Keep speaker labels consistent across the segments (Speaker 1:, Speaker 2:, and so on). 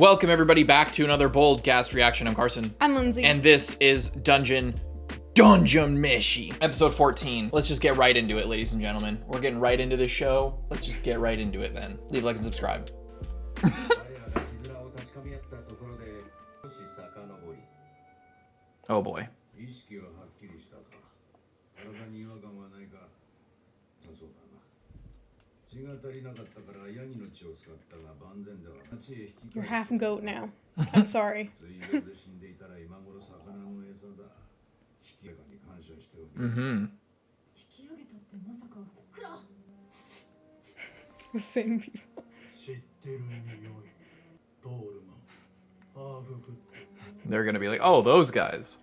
Speaker 1: Welcome everybody back to another Boldcast reaction. I'm Carson.
Speaker 2: I'm Lindsay.
Speaker 1: And this is Dungeon Meshi, episode 14. Let's just get right into it, ladies and gentlemen. We're getting right into the show. Let's just get right into it then. Leave a like and subscribe. Oh boy.
Speaker 2: You're half goat now. I'm sorry.
Speaker 1: Mm-hmm.
Speaker 2: The same people.
Speaker 1: They're gonna be like, oh, those guys.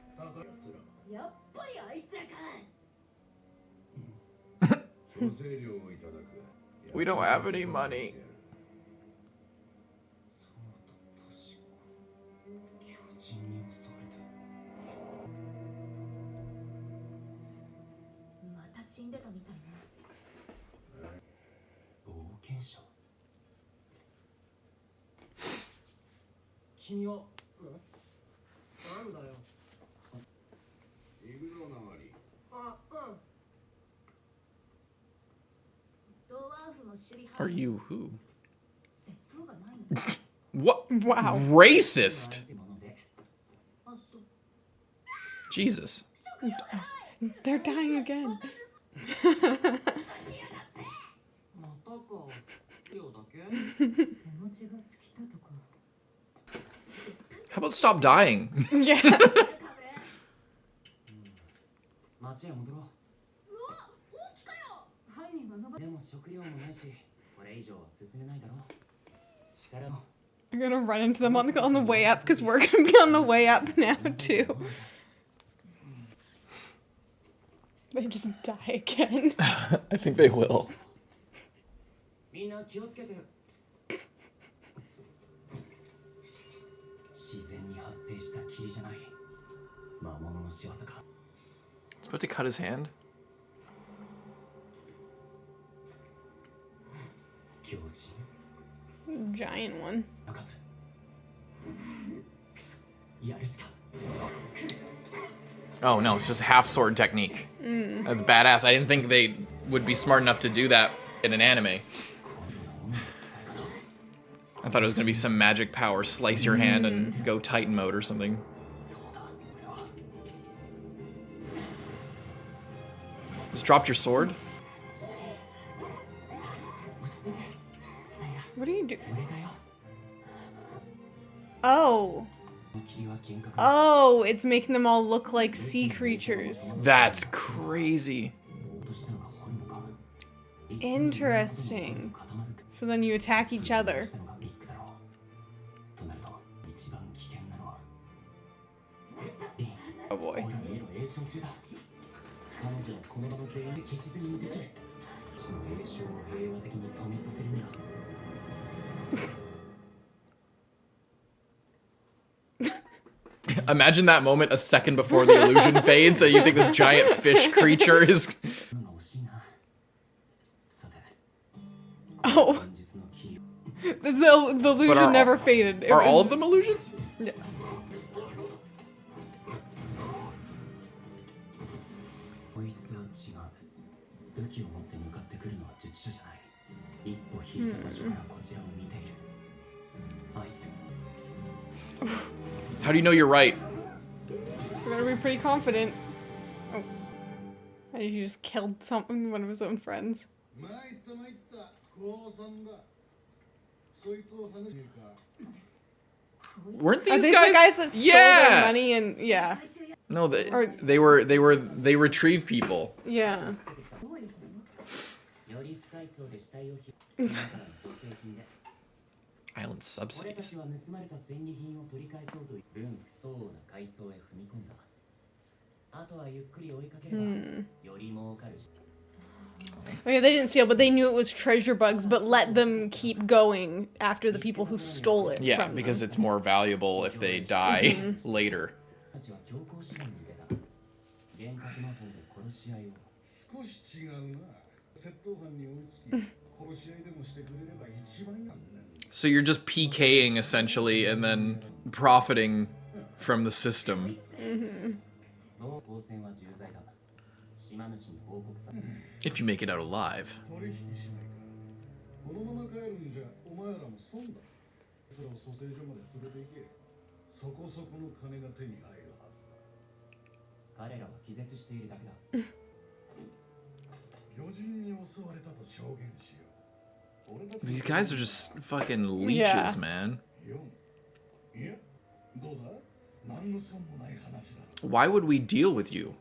Speaker 1: We don't have any money. Are you who? What?
Speaker 2: Wow.
Speaker 1: Racist. Jesus.
Speaker 2: They're dying again.
Speaker 1: How about stop dying?
Speaker 2: Yeah. We're gonna run into them on the way up because we're gonna be on the way up now too. They just die again.
Speaker 1: I think they will. He's about to cut his hand.
Speaker 2: Giant one.
Speaker 1: Oh no, it's just half sword technique. That's badass. I didn't think they would be smart enough to do that in an anime. I thought it was gonna be some magic power, slice your hand and go Titan mode or something. Just dropped your sword?
Speaker 2: What do you do? Oh. Oh, it's making them all look like sea creatures.
Speaker 1: That's crazy.
Speaker 2: Interesting. So then you attack each other. Oh boy.
Speaker 1: Imagine that moment a second before the illusion fades, and you think this giant fish creature is...
Speaker 2: Oh. The illusion never faded.
Speaker 1: Are all of them illusions?
Speaker 2: Yeah.
Speaker 1: How do you know you're right?
Speaker 2: We're gonna be pretty confident. Oh. He just killed one of his own friends.
Speaker 1: Weren't these
Speaker 2: Are these
Speaker 1: guys
Speaker 2: the guys that stole their money and yeah.
Speaker 1: No, they retrieve people.
Speaker 2: Yeah.
Speaker 1: Island subsidies.
Speaker 2: Okay, they didn't steal, but they knew it was treasure bugs, but let them keep going after the people who stole it.
Speaker 1: Yeah,
Speaker 2: from
Speaker 1: because
Speaker 2: them.
Speaker 1: it's more valuable if they die later. So you're just PKing essentially and then profiting from the system. If you make it out alive. These guys are just fucking leeches,
Speaker 2: Yeah.
Speaker 1: man. Why would we deal with you?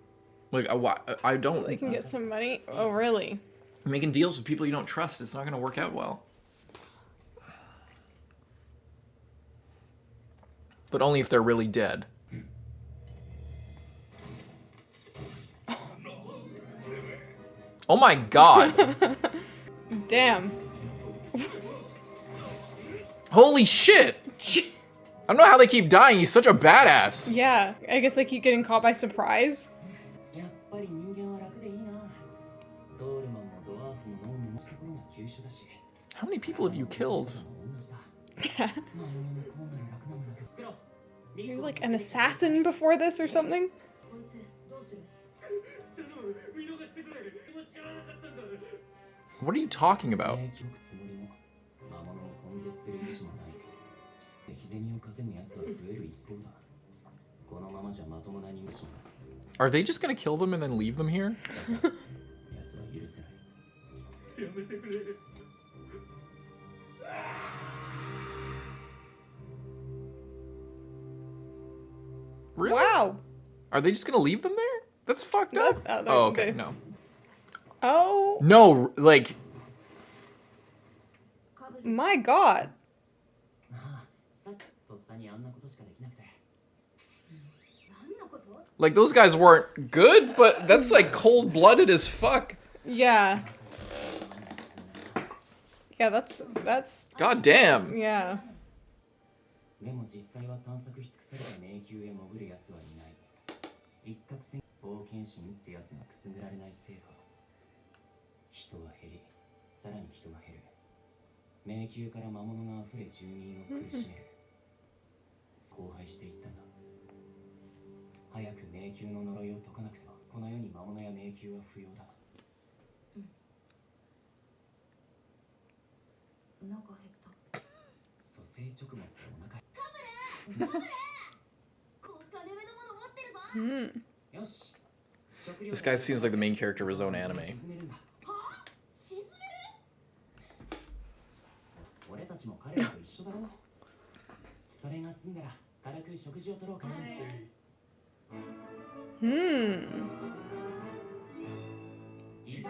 Speaker 1: Like, I don't...
Speaker 2: So they can get some money? Oh, really?
Speaker 1: Making deals with people you don't trust, it's not going to work out well. But only if they're really dead. Oh my god!
Speaker 2: Damn.
Speaker 1: Holy shit! I don't know how they keep dying, he's such a badass!
Speaker 2: Yeah, I guess they keep getting caught by surprise.
Speaker 1: How many people have you killed?
Speaker 2: You're like an assassin before this or something?
Speaker 1: What are you talking about? Are they just gonna kill them and then leave them here? Really?
Speaker 2: Wow.
Speaker 1: Are they just gonna leave them there? That's fucked up. Oh, okay, no.
Speaker 2: Oh.
Speaker 1: No, like...
Speaker 2: My god.
Speaker 1: Like, those guys weren't good, but that's like cold-blooded as fuck.
Speaker 2: Yeah. Yeah, that's...
Speaker 1: God damn.
Speaker 2: Yeah.
Speaker 1: This guy seems like the main character of his own anime.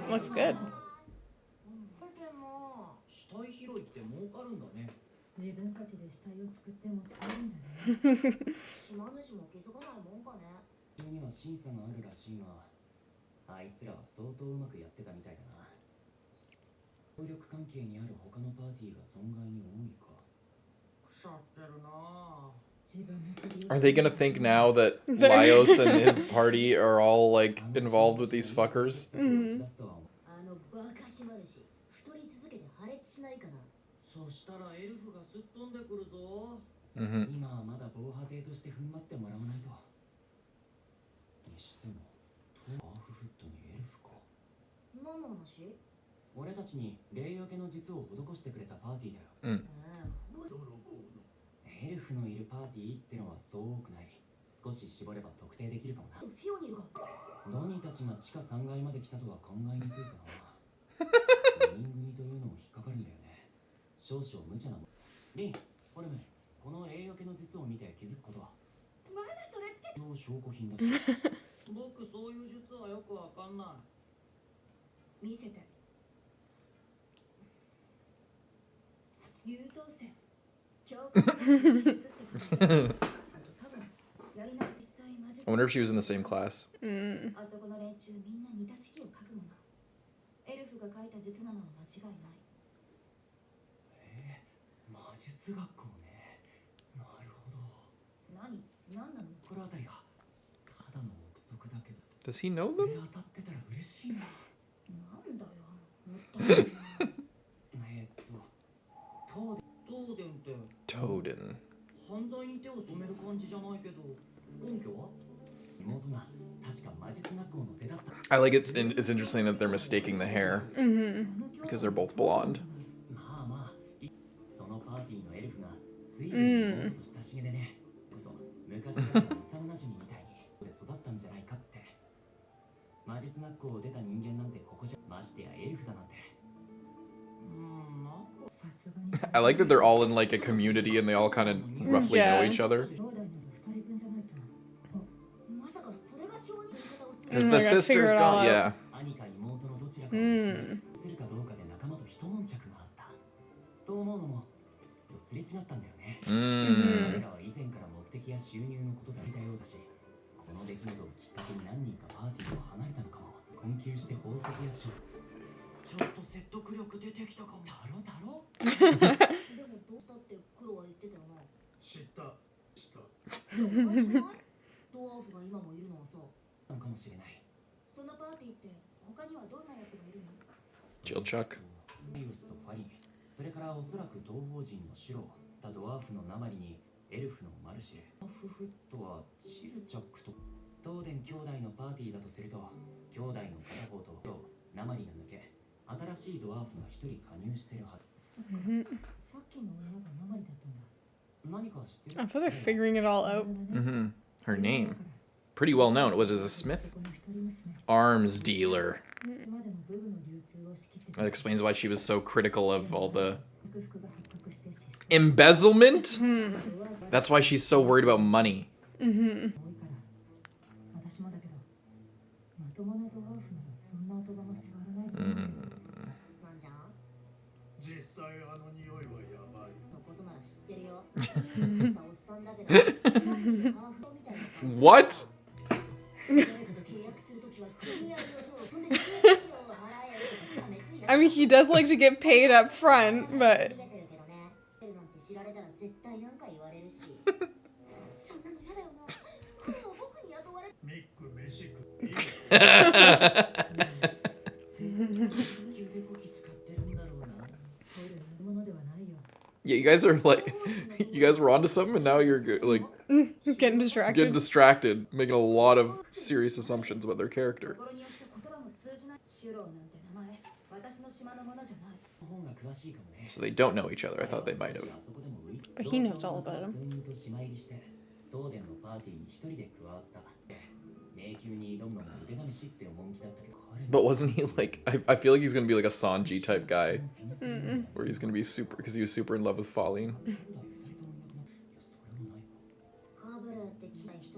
Speaker 2: Looks good.
Speaker 1: Are they gonna think now that Laios and his party are all, like, involved with these fuckers?
Speaker 2: Mm-hmm.
Speaker 1: I wonder if she was in the same class. Does he know them? I like it's interesting that they're mistaking the hair. Because they're both blonde. I like that they're all in like a community and they all kind of roughly know each other. Because the sister's gone, yeah. Jill Chuck.
Speaker 2: I thought they're figuring it all out.
Speaker 1: Her name. Pretty well known. What is a Smith? Arms dealer. That explains why she was so critical of all the embezzlement. That's why she's so worried about money. What?
Speaker 2: I mean, he does like to get paid up front, but...
Speaker 1: Yeah, you guys are like, you guys were onto something, and now you're like
Speaker 2: getting distracted.
Speaker 1: making a lot of serious assumptions about their character. So they don't know each other. I thought they might have.
Speaker 2: But he knows all about him.
Speaker 1: But wasn't he like, I feel like he's gonna be like a Sanji type guy. Where he's gonna be super, because he was super in love with Falling.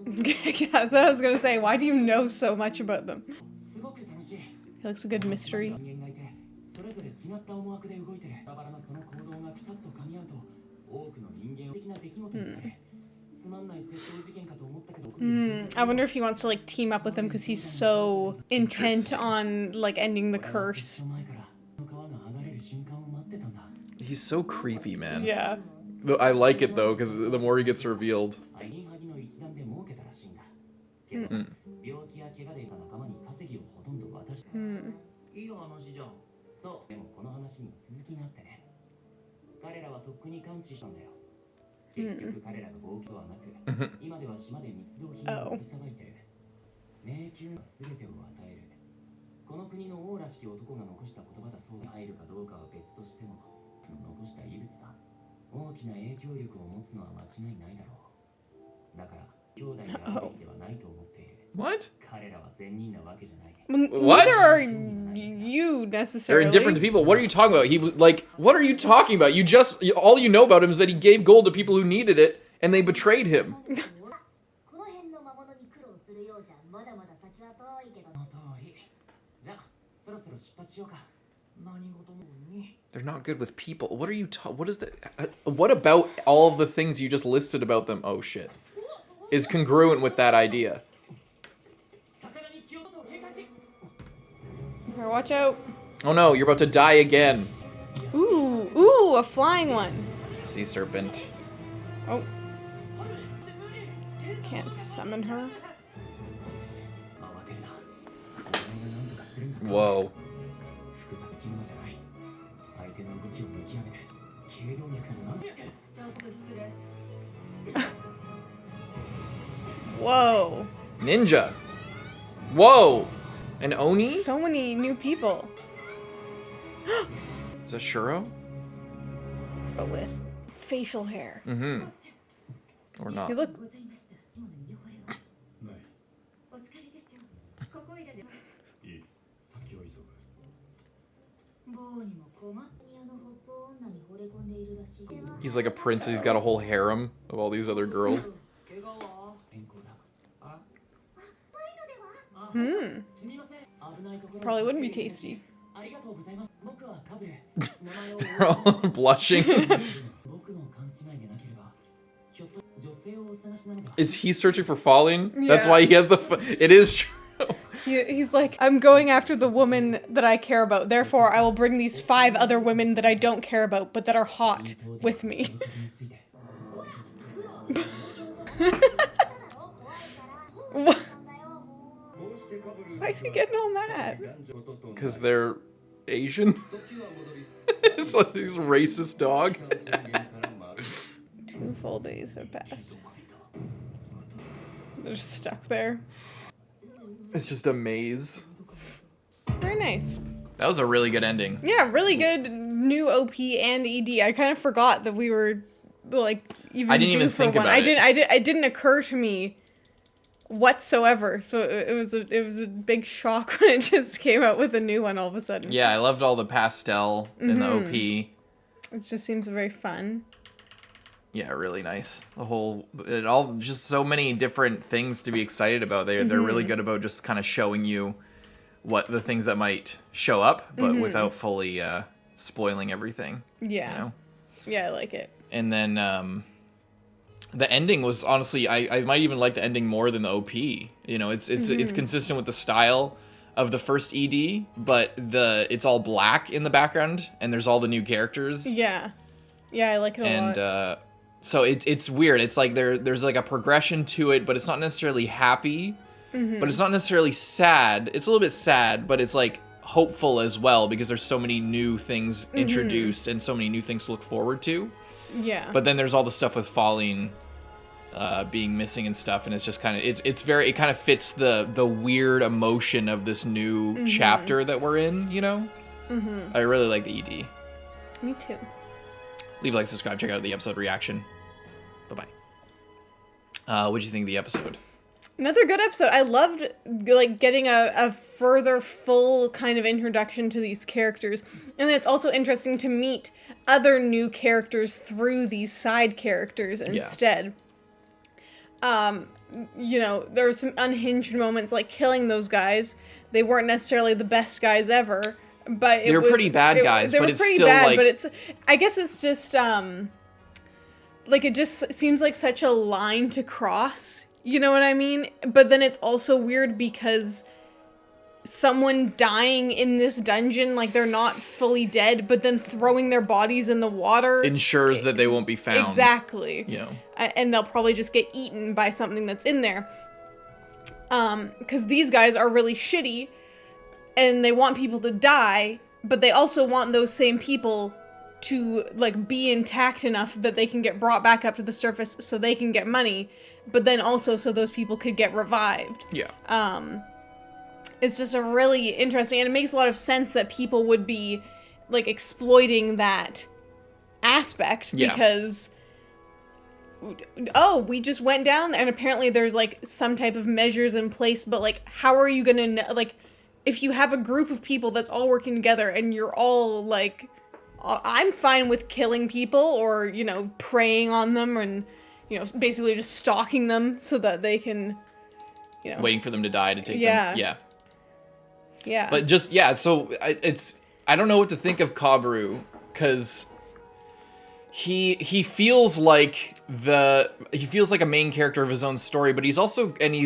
Speaker 2: Yeah, so I was gonna say, why do you know so much about them? He looks a good mystery. I wonder if he wants to like team up with him because he's so intent on like ending the curse.
Speaker 1: He's so creepy, man.
Speaker 2: Yeah.
Speaker 1: I like it though, because the more he gets revealed.
Speaker 2: Oh.
Speaker 1: What?
Speaker 2: What? Neither are you necessarily.
Speaker 1: They're indifferent people. What are you talking about? He was like, what are you talking about? All you know about him is that he gave gold to people who needed it, and they betrayed him. They're not good with people. What are you what is the what about all of the things you just listed about them? Oh shit. Is congruent with that idea.
Speaker 2: Watch out.
Speaker 1: Oh no, you're about to die again.
Speaker 2: Ooh, a flying one.
Speaker 1: Sea serpent.
Speaker 2: Oh. Can't summon her.
Speaker 1: Whoa.
Speaker 2: Whoa.
Speaker 1: Ninja. Whoa. An Oni?
Speaker 2: So many new people.
Speaker 1: Is that Shuro?
Speaker 2: But with facial hair.
Speaker 1: Mm-hmm. Or not.
Speaker 2: You look...
Speaker 1: He's like a prince. He's got a whole harem of all these other girls.
Speaker 2: Probably wouldn't be tasty.
Speaker 1: They're all blushing. Is he searching for falling?
Speaker 2: Yeah.
Speaker 1: That's why he has the... It is true.
Speaker 2: He's like, I'm going after the woman that I care about. Therefore, I will bring these 5 other women that I don't care about, but that are hot with me. Why is he getting all mad?
Speaker 1: Because they're Asian? It's like this racist dog.
Speaker 2: 2 full days have passed. They're stuck there.
Speaker 1: It's just a maze.
Speaker 2: Very nice.
Speaker 1: That was a really good ending.
Speaker 2: Yeah, really good new OP and ED. I kind of forgot that we were like even
Speaker 1: I didn't
Speaker 2: due
Speaker 1: even
Speaker 2: for
Speaker 1: think
Speaker 2: one.
Speaker 1: about it.
Speaker 2: It didn't occur to me whatsoever. So it was a big shock when it just came out with a new one all of a sudden.
Speaker 1: Yeah, I loved all the pastel in the OP.
Speaker 2: It just seems very fun.
Speaker 1: Yeah, really nice. It all just so many different things to be excited about. They're really good about just kind of showing you what the things that might show up, but without fully spoiling everything.
Speaker 2: Yeah.
Speaker 1: You know?
Speaker 2: Yeah, I like it.
Speaker 1: And then the ending was honestly, I might even like the ending more than the OP. You know, it's consistent with the style of the first ED, but it's all black in the background, and there's all the new characters.
Speaker 2: Yeah. Yeah, I like it a lot.
Speaker 1: And so it's weird. It's like there's like a progression to it, but it's not necessarily happy. But it's not necessarily sad. It's a little bit sad, but it's like hopeful as well because there's so many new things introduced and so many new things to look forward to.
Speaker 2: Yeah.
Speaker 1: But then there's all the stuff with falling, being missing and stuff, and it's just kind of it kind of fits the weird emotion of this new chapter that we're in. You know. I really like the ED.
Speaker 2: Me too.
Speaker 1: Leave a like, subscribe, check out the episode reaction. Bye-bye. What'd you think of the episode?
Speaker 2: Another good episode. I loved like getting a further full kind of introduction to these characters. And then it's also interesting to meet other new characters through these side characters instead. You know, there were some unhinged moments like killing those guys. They weren't necessarily the best guys ever. But
Speaker 1: they were pretty bad guys, but it's still like...
Speaker 2: But it's, I guess it's just, like, it just seems like such a line to cross, you know what I mean? But then it's also weird because someone dying in this dungeon, like, they're not fully dead, but then throwing their bodies in the water...
Speaker 1: ensures that they won't be found.
Speaker 2: Exactly.
Speaker 1: You know.
Speaker 2: And they'll probably just get eaten by something that's in there. Because these guys are really shitty, and they want people to die, but they also want those same people to, like, be intact enough that they can get brought back up to the surface so they can get money, but then also so those people could get revived.
Speaker 1: Yeah.
Speaker 2: It's just a really interesting, and it makes a lot of sense that people would be, like, exploiting that aspect, because, oh, we just went down, and apparently there's, like, some type of measures in place, but, like, how are you gonna know, like, if you have a group of people that's all working together and you're all, like, I'm fine with killing people or, you know, preying on them and, you know, basically just stalking them so that they can, you know.
Speaker 1: Waiting for them to die to take them. Yeah.
Speaker 2: Yeah.
Speaker 1: But just, so I don't know what to think of Kabru, because he feels like a main character of his own story, but he's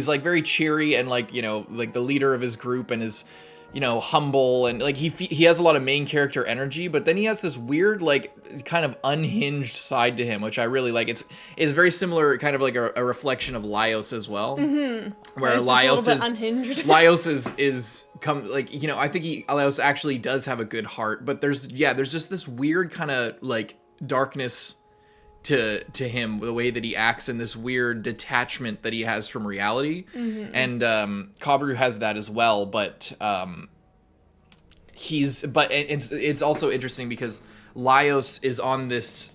Speaker 1: like very cheery and like, you know, like the leader of his group and is, you know, humble, and like he has a lot of main character energy, but then he has this weird like kind of unhinged side to him, which I really like. It's very similar, kind of like a reflection of Laios as well, where Laios is
Speaker 2: unhinged.
Speaker 1: Laios is like, you know, I think Laios actually does have a good heart, but there's just this weird kind of like darkness to him, the way that he acts and this weird detachment that he has from reality. And Kabru has that as well, but it's also interesting because Laios is on this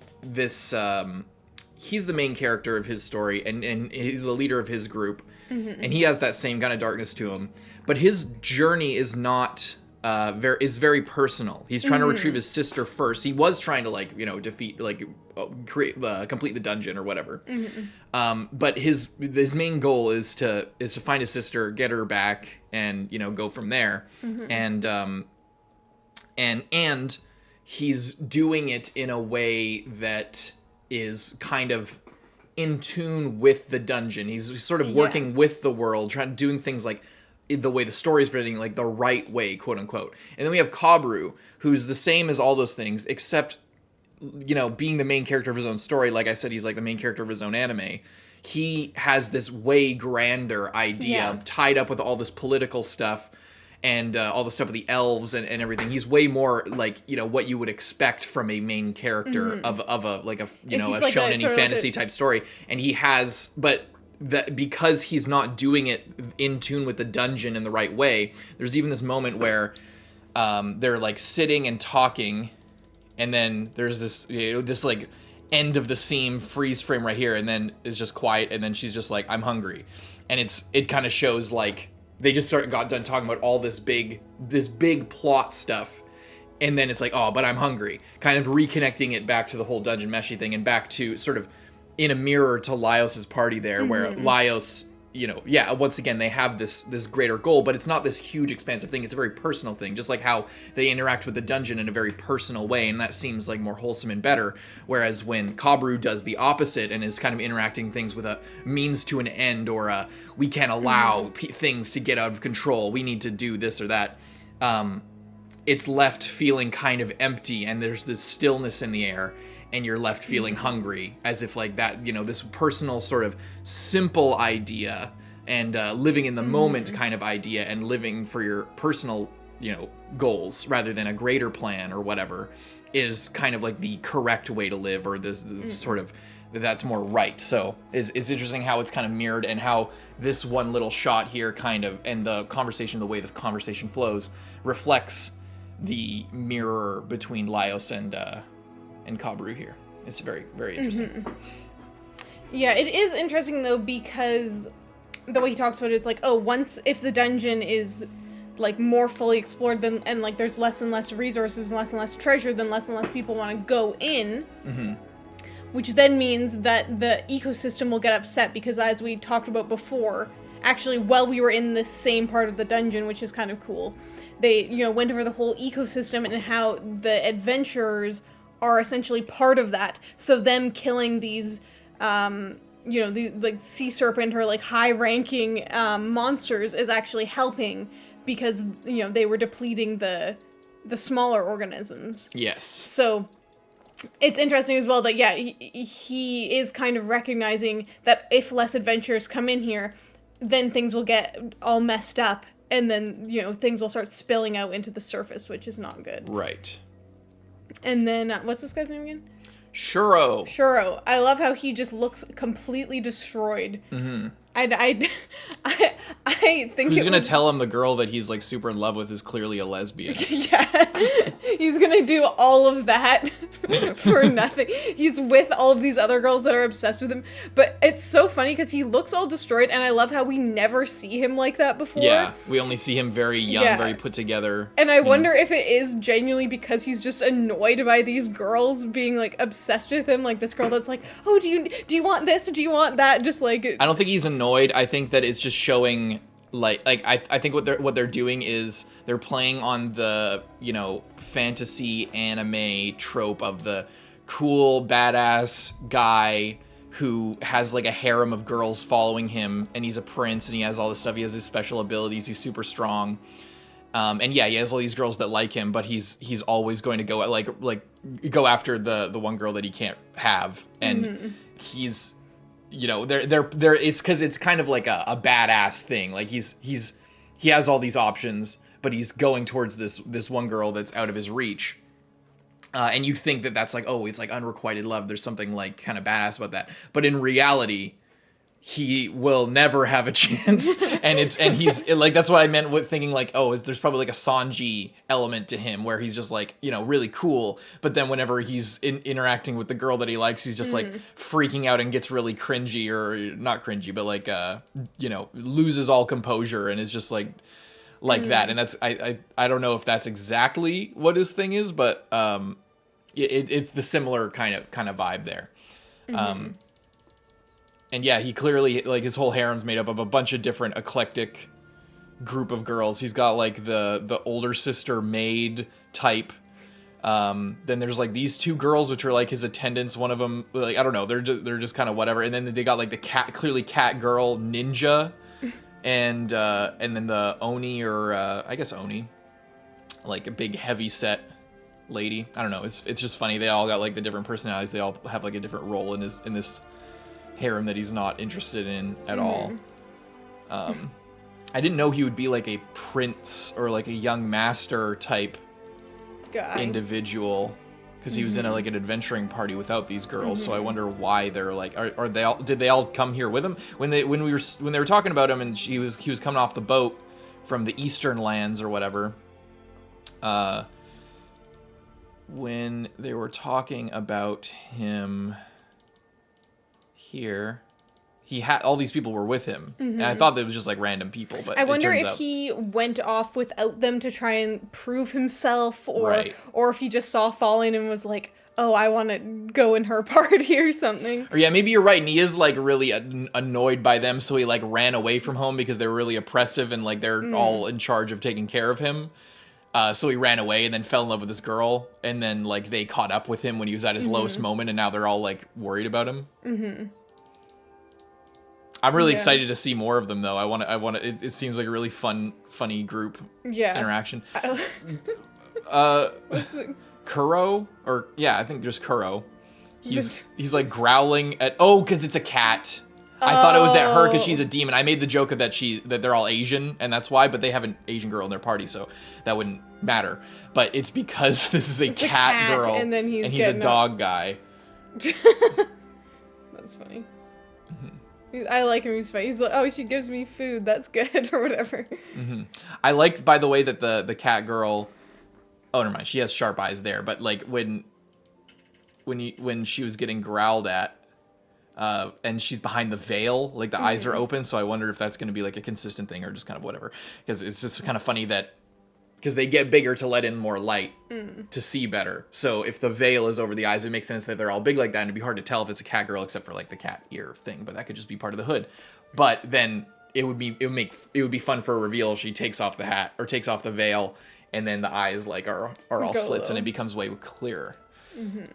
Speaker 1: he's the main character of his story, and he's the leader of his group, and he has that same kind of darkness to him, but his journey is not very personal. He's trying to retrieve his sister first. He was trying to defeat complete the dungeon or whatever. But his main goal is to find his sister, get her back, and go from there. And he's doing it in a way that is kind of in tune with the dungeon. He's sort of working with the world, doing things like the way the story is presenting, like the right way, quote unquote. And then we have Kabru, who's the same as all those things, except, being the main character of his own story. Like I said, he's like the main character of his own anime. He has this way grander idea tied up with all this political stuff and all the stuff with the elves and everything. He's way more like, what you would expect from a main character of a shonen fantasy type story. And he has, but that because he's not doing it in tune with the dungeon in the right way, there's even this moment where they're like sitting and talking, and then there's this this like end of the scene freeze frame right here, and then it's just quiet, and then she's just like, I'm hungry. And it kind of shows like they just got done talking about all this big plot stuff, and then it's like, oh, but I'm hungry, kind of reconnecting it back to the whole dungeon Meshi thing, and back to sort of in a mirror to Laios's party there, where Laios, once again, they have this greater goal, but it's not this huge expansive thing. It's a very personal thing, just like how they interact with the dungeon in a very personal way, and that seems like more wholesome and better. Whereas when Kabru does the opposite and is kind of interacting things with a means to an end, or we can't allow things to get out of control, we need to do this or that, it's left feeling kind of empty, and there's this stillness in the air, and you're left feeling hungry, as if like that, this personal sort of simple idea and living in the moment kind of idea, and living for your personal, goals rather than a greater plan or whatever, is kind of like the correct way to live, or this sort of, that's more right. So it's interesting how it's kind of mirrored, and how this one little shot here kind of, and the way the conversation flows, reflects the mirror between Laios and Kabru here. It's very, very interesting.
Speaker 2: Yeah, it is interesting though, because the way he talks about it is like, if the dungeon is like more fully explored, then, and like there's less and less resources and less treasure, then less and less people want to go in. Which then means that the ecosystem will get upset, because as we talked about before, actually while we were in this same part of the dungeon, which is kind of cool, they went over the whole ecosystem and how the adventurers are essentially part of that. So them killing these, the like sea serpent or like high-ranking monsters is actually helping, because they were depleting the smaller organisms.
Speaker 1: Yes.
Speaker 2: So it's interesting as well that he is kind of recognizing that if less adventurers come in here, then things will get all messed up, and then things will start spilling out into the surface, which is not good.
Speaker 1: Right.
Speaker 2: And then, what's this guy's name again?
Speaker 1: Shuro.
Speaker 2: I love how he just looks completely destroyed. I think
Speaker 1: he's gonna tell him the girl that he's like super in love with is clearly a lesbian.
Speaker 2: Yeah, he's gonna do all of that for nothing. He's with all of these other girls that are obsessed with him, but it's so funny because he looks all destroyed, and I love how we never see him like that before.
Speaker 1: Yeah, we only see him very young, very put together.
Speaker 2: And I wonder if it is genuinely because he's just annoyed by these girls being like obsessed with him, like this girl that's like, oh, do you want this? Do you want that? Just like,
Speaker 1: I don't think he's annoyed. I think that it's just showing I think what they're doing is they're playing on the fantasy anime trope of the cool badass guy who has like a harem of girls following him, and he's a prince, and he has all this stuff, he has his special abilities, he's super strong, and he has all these girls that like him, but he's always going to go go after the one girl that he can't have, and he's they're it's because it's kind of like a badass thing. Like he has all these options, but he's going towards this one girl that's out of his reach. And you'd think that that's like, oh, it's like unrequited love. There's something like kind of badass about that. But in reality, he will never have a chance. and he's like, that's what I meant with thinking like, oh, there's probably like a Sanji element to him where he's just like, you know, really cool. But then whenever he's interacting with the girl that he likes, he's just like freaking out and gets really cringy, or not cringy, but like, you know, loses all composure and is just like that. And that's, I don't know if that's exactly what his thing is, but it's the similar kind of vibe there. And yeah, he clearly, like, his whole harem's made up of a bunch of different eclectic group of girls. He's got like the older sister maid type. Then there's like these two girls which are like his attendants. One of them, like, I don't know, they're just kind of whatever. And then they got like the clearly cat girl ninja. And then the Oni, or I guess Oni, like a big heavy set lady. I don't know. It's just funny. They all got like the different personalities. They all have like a different role in this harem that he's not interested in at all. I didn't know he would be like a prince or like a young master type guy, individual, because he was in like an adventuring party without these girls. So I wonder why they're like, are they all? Did they all come here with him when they were talking about him, and he was coming off the boat from the eastern lands or whatever. When they were talking about him here, he had all these people were with him, and I thought that it was just like random people. But
Speaker 2: I wonder if he went off without them to try and prove himself, or if he just saw Fallen and was like, "Oh, I want to go in her party" or something.
Speaker 1: Or yeah, maybe you're right, and he is like really annoyed by them, so he like ran away from home because they're really oppressive and like they're all in charge of taking care of him. So he ran away and then fell in love with this girl, and then like they caught up with him when he was at his lowest moment, and now they're all like worried about him. I'm really excited to see more of them, though. I want to. It seems like a really funny group interaction. Kuro, or I think just Kuro. He's like growling at because it's a cat. I thought it was at her because she's a demon. I made the joke of that they're all Asian and that's why, but they have an Asian girl in their party, so that wouldn't matter. But it's because this is a cat girl, and then he's a dog guy.
Speaker 2: That's funny. I like him. He's funny. He's like, oh, she gives me food. That's good, or whatever.
Speaker 1: I like, by the way, that the cat girl. Oh, never mind. She has sharp eyes there. But like when she was getting growled at, and she's behind the veil, like the eyes are open. So I wonder if that's going to be like a consistent thing or just kind of whatever. Because it's just kind of funny that. Because they get bigger to let in more light to see better. So if the veil is over the eyes, it makes sense that they're all big like that, and it'd be hard to tell if it's a cat girl except for like the cat ear thing. But that could just be part of the hood. But then it would be fun for a reveal. She takes off the hat or takes off the veil, and then the eyes like are all slits, and it becomes way clearer.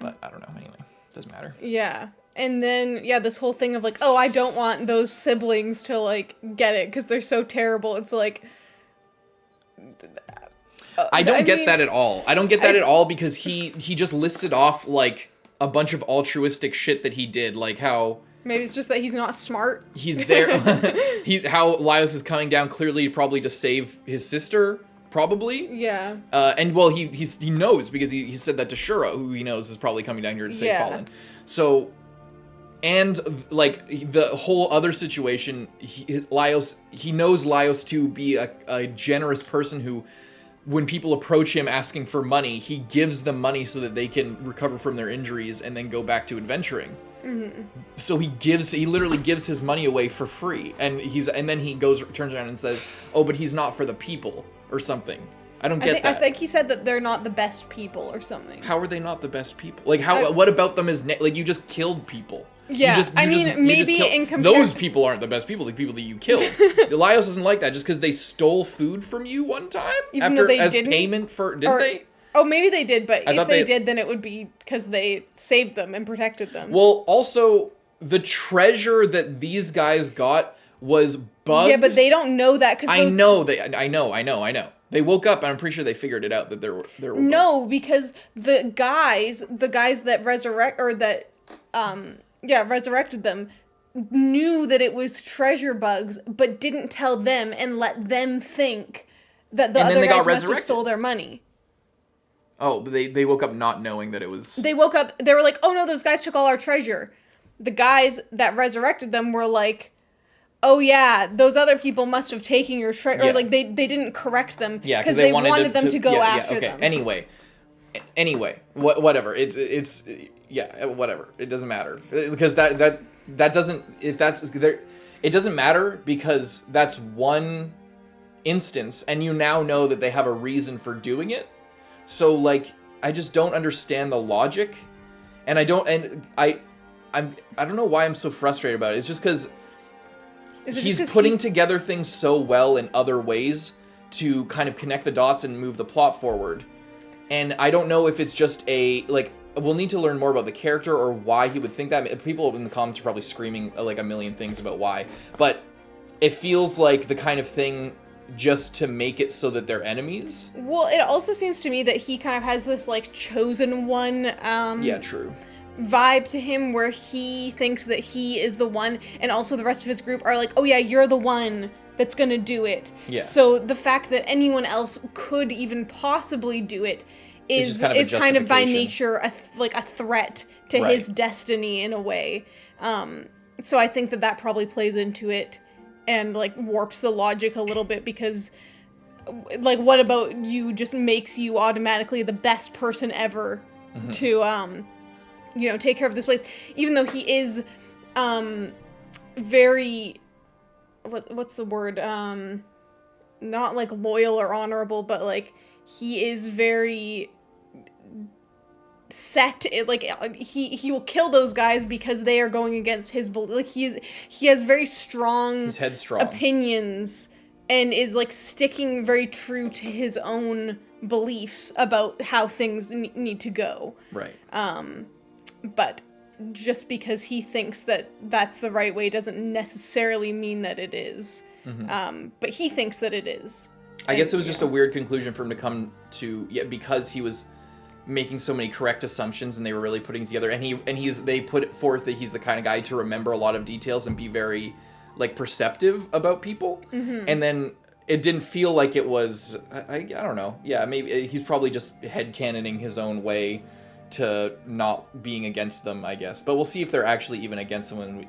Speaker 1: But I don't know. Anyway, doesn't matter.
Speaker 2: Yeah. And then, this whole thing of like, oh, I don't want those siblings to like get it because they're so terrible. It's like.
Speaker 1: I don't get that at all. I don't get that at all because he just listed off like a bunch of altruistic shit that he did, like how
Speaker 2: maybe it's just that he's not smart.
Speaker 1: He's there. How Laios is coming down clearly probably to save his sister, probably.
Speaker 2: Yeah.
Speaker 1: And well, he knows because he said that to Shura, who he knows is probably coming down here to save Fallen. So, and like the whole other situation, he knows Laios to be a generous person who. When people approach him asking for money, he gives them money so that they can recover from their injuries and then go back to adventuring. So he literally gives his money away for free, and then he turns around and says, "Oh, but he's not for the people," or something. I don't get that.
Speaker 2: I think he said that they're not the best people or something.
Speaker 1: How are they not the best people? Like what about them is like you just killed people?
Speaker 2: Yeah, maybe in comparison...
Speaker 1: Those people aren't the best people, the people that you killed. Laios isn't like that just because they stole food from you one time? Payment for... Didn't they?
Speaker 2: Oh, maybe they did, but if they did, then it would be because they saved them and protected them.
Speaker 1: Well, also, the treasure that these guys got was bugs.
Speaker 2: Yeah, but they don't know that because
Speaker 1: I know. They woke up and I'm pretty sure they figured it out that there were
Speaker 2: No,
Speaker 1: bugs.
Speaker 2: Because the guys that resurrected them knew that it was treasure bugs, but didn't tell them and let them think that the other guys must have stole their money.
Speaker 1: Oh, but they woke up not knowing that it was...
Speaker 2: They woke up, they were like, oh no, those guys took all our treasure. The guys that resurrected them were like, oh yeah, those other people must have taken your treasure. Or like, they didn't correct them.
Speaker 1: Yeah,
Speaker 2: because they wanted them to go after them.
Speaker 1: Anyway, whatever. It's whatever. It doesn't matter. Because that doesn't... If that's... There, it doesn't matter because that's one instance, and you now know that they have a reason for doing it. So, like, I just don't understand the logic, and I don't know why I'm so frustrated about it. It's just because he's putting together things so well in other ways to kind of connect the dots and move the plot forward. And I don't know if it's just we'll need to learn more about the character or why he would think that. People in the comments are probably screaming like a million things about why, but it feels like the kind of thing just to make it so that they're enemies.
Speaker 2: Well, it also seems to me that he kind of has this like chosen one
Speaker 1: true
Speaker 2: vibe to him where he thinks that he is the one, and also the rest of his group are like, oh yeah, you're the one that's gonna do it.
Speaker 1: Yeah.
Speaker 2: So the fact that anyone else could even possibly do it is kind of by nature a threat to his destiny in a way. So I think that probably plays into it and like warps the logic a little bit, because like, what about you just makes you automatically the best person ever to take care of this place, even though he is very what's the word, not like loyal or honorable, but like he is very set. He will kill those guys because they are going against his like he has very strong,
Speaker 1: he's headstrong
Speaker 2: opinions and is like sticking very true to his own beliefs about how things need to go.
Speaker 1: Right.
Speaker 2: But just because he thinks that that's the right way doesn't necessarily mean that it is. But he thinks that it is.
Speaker 1: I guess it was just a weird conclusion for him to come to, because he was making so many correct assumptions and they were really putting together, and they put forth that he's the kind of guy to remember a lot of details and be very like perceptive about people. And then it didn't feel like it was, I don't know. Yeah, maybe he's probably just headcanoning his own way to not being against them, I guess. But we'll see if they're actually even against them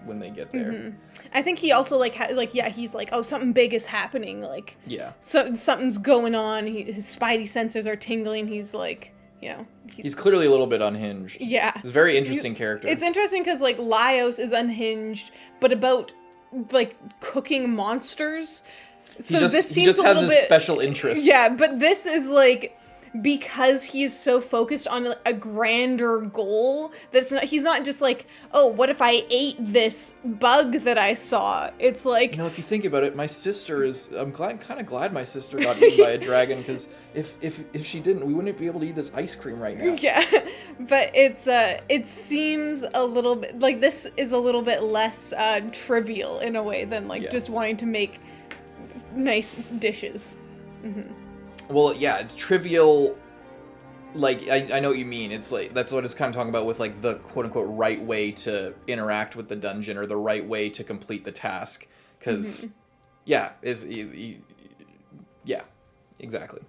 Speaker 1: when they get there.
Speaker 2: I think he also he's like, oh, something big is happening. Like, so something's going on. His spidey sensors are tingling. He's like, he's clearly
Speaker 1: a little bit unhinged.
Speaker 2: Yeah,
Speaker 1: he's a very interesting character.
Speaker 2: It's interesting because like Laios is unhinged, but about like cooking monsters. So this seems
Speaker 1: he just has his special interest.
Speaker 2: Yeah, but this is like, because he is so focused on a grander goal, he's not just like, oh, what if I ate this bug that I saw? It's like,
Speaker 1: if you think about it, my sister I'm kind of glad my sister got eaten by a dragon, because if she didn't, we wouldn't be able to eat this ice cream right now.
Speaker 2: Yeah, but it seems a little bit like this is a little bit less trivial in a way than just wanting to make nice dishes.
Speaker 1: Well, yeah, it's trivial. Like, I know what you mean. It's like, that's what it's kind of talking about with like the quote unquote right way to interact with the dungeon, or the right way to complete the task. Because, yeah, exactly.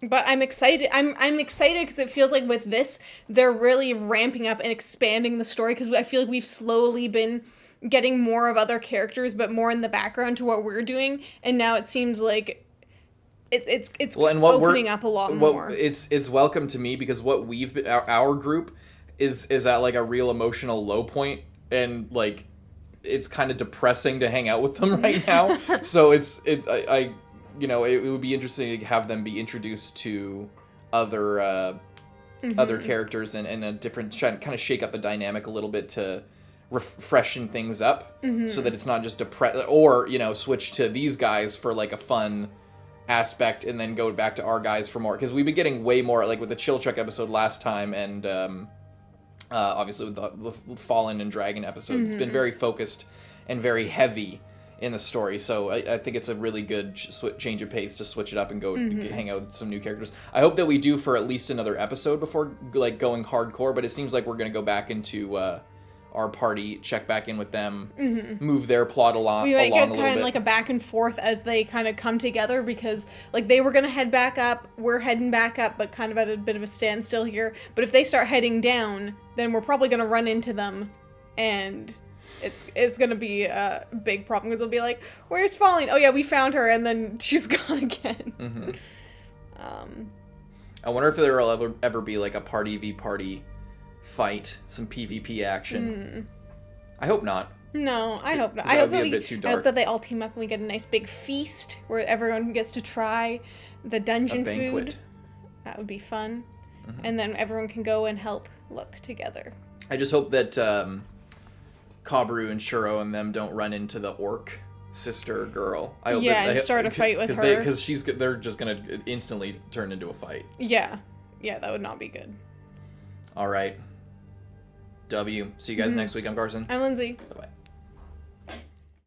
Speaker 2: But I'm excited. I'm excited because it feels like with this, they're really ramping up and expanding the story, because I feel like we've slowly been getting more of other characters, but more in the background to what we're doing. And now it seems like it's opening up a lot more.
Speaker 1: It's welcome to me, because what we've been, our group is at like a real emotional low point, and like it's kind of depressing to hang out with them right now. So it would be interesting to have them be introduced to other characters and a different, try to kind of shake up the dynamic a little bit to freshen things up, so that it's not just or switch to these guys for like a fun aspect and then go back to our guys for more, because we've been getting way more, like with the Chill Chuck episode last time, and obviously with the Fallen and Dragon episodes, it's been very focused and very heavy in the story. So I think it's a really good change of pace to switch it up and go hang out with some new characters. I hope that we do for at least another episode before like going hardcore, but it seems like we're going to go back into our party, check back in with them, move their plot along
Speaker 2: we might
Speaker 1: a
Speaker 2: get
Speaker 1: little
Speaker 2: kind
Speaker 1: bit.
Speaker 2: of like a back and forth as they kind of come together, because like they were gonna head back up, we're heading back up, but kind of at a bit of a standstill here. But if they start heading down, then we're probably gonna run into them, and it's gonna be a big problem, because they'll be like, "Where's Falling? Oh yeah, we found her," and then she's gone again.
Speaker 1: Mm-hmm. I wonder if there will ever be like a party v party fight, some PvP action. I hope not.
Speaker 2: No, I hope not.
Speaker 1: That would be a bit too dark.
Speaker 2: I hope that they all team up and we get a nice big feast where everyone gets to try the dungeon
Speaker 1: A banquet.
Speaker 2: food. That would be fun. And then everyone can go and help look together.
Speaker 1: I just hope that Kabru and Shuro and them don't run into the orc sister girl. I hope
Speaker 2: and start a fight with her.
Speaker 1: Because they're just gonna instantly turn into a fight.
Speaker 2: Yeah, that would not be good.
Speaker 1: All right. See you guys next week. I'm Carson.
Speaker 2: I'm Lindsay.
Speaker 1: Bye-bye.